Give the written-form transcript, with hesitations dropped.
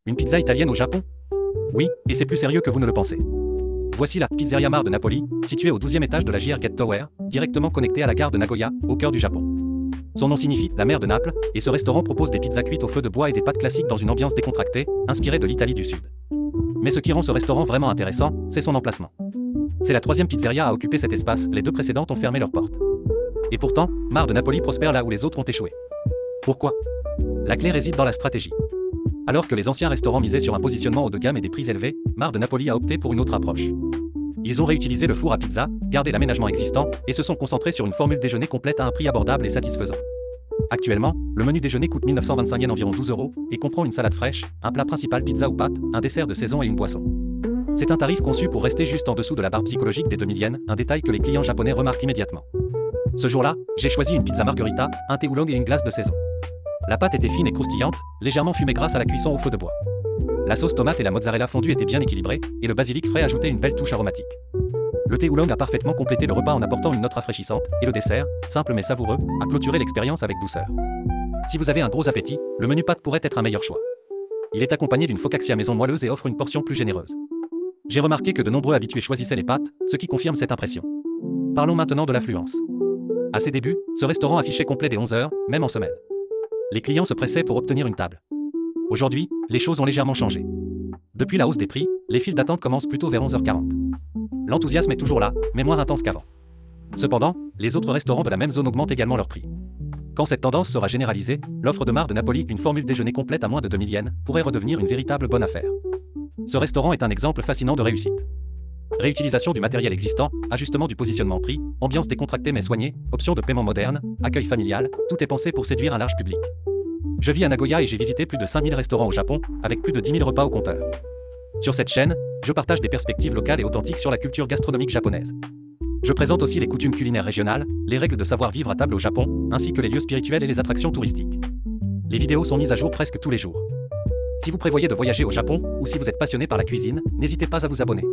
Une pizza italienne au Japon? Oui, et c'est plus sérieux que vous ne le pensez. Voici la Pizzeria Mar de Napoli, située au 12e étage de la JR Gate Tower, directement connectée à la gare de Nagoya, au cœur du Japon. Son nom signifie « la mer de Naples » et ce restaurant propose des pizzas cuites au feu de bois et des pâtes classiques dans une ambiance décontractée, inspirée de l'Italie du Sud. Mais ce qui rend ce restaurant vraiment intéressant, c'est son emplacement. C'est la troisième pizzeria à occuper cet espace, les deux précédentes ont fermé leurs portes. Et pourtant, Mar de Napoli prospère là où les autres ont échoué. Pourquoi? La clé réside dans la stratégie. Alors que les anciens restaurants misaient sur un positionnement haut de gamme et des prix élevés, Mar de Napoli a opté pour une autre approche. Ils ont réutilisé le four à pizza, gardé l'aménagement existant, et se sont concentrés sur une formule déjeuner complète à un prix abordable et satisfaisant. Actuellement, le menu déjeuner coûte 1925 yens, environ 12 € et comprend une salade fraîche, un plat principal pizza ou pâte, un dessert de saison et une boisson. C'est un tarif conçu pour rester juste en dessous de la barre psychologique des 2000 yens, un détail que les clients japonais remarquent immédiatement. Ce jour-là, j'ai choisi une pizza margherita, un thé oolong et une glace de saison. La pâte était fine et croustillante, légèrement fumée grâce à la cuisson au feu de bois. La sauce tomate et la mozzarella fondue étaient bien équilibrées, et le basilic frais ajoutait une belle touche aromatique. Le thé oolong a parfaitement complété le repas en apportant une note rafraîchissante, et le dessert, simple mais savoureux, a clôturé l'expérience avec douceur. Si vous avez un gros appétit, le menu pâte pourrait être un meilleur choix. Il est accompagné d'une focaccia maison moelleuse et offre une portion plus généreuse. J'ai remarqué que de nombreux habitués choisissaient les pâtes, ce qui confirme cette impression. Parlons maintenant de l'affluence. À ses débuts, ce restaurant affichait complet dès 11 h, même en semaine. Les clients se pressaient pour obtenir une table. Aujourd'hui, les choses ont légèrement changé. Depuis la hausse des prix, les files d'attente commencent plutôt vers 11 h 40. L'enthousiasme est toujours là, mais moins intense qu'avant. Cependant, les autres restaurants de la même zone augmentent également leurs prix. Quand cette tendance sera généralisée, l'offre de Mar de Napoli, une formule déjeuner complète à moins de 2000 yens, pourrait redevenir une véritable bonne affaire. Ce restaurant est un exemple fascinant de réussite. Réutilisation du matériel existant, ajustement du positionnement prix, ambiance décontractée mais soignée, option de paiement moderne, accueil familial, tout est pensé pour séduire un large public. Je vis à Nagoya et j'ai visité plus de 5000 restaurants au Japon, avec plus de 10 000 repas au compteur. Sur cette chaîne, je partage des perspectives locales et authentiques sur la culture gastronomique japonaise. Je présente aussi les coutumes culinaires régionales, les règles de savoir-vivre à table au Japon, ainsi que les lieux spirituels et les attractions touristiques. Les vidéos sont mises à jour presque tous les jours. Si vous prévoyez de voyager au Japon, ou si vous êtes passionné par la cuisine, n'hésitez pas à vous abonner.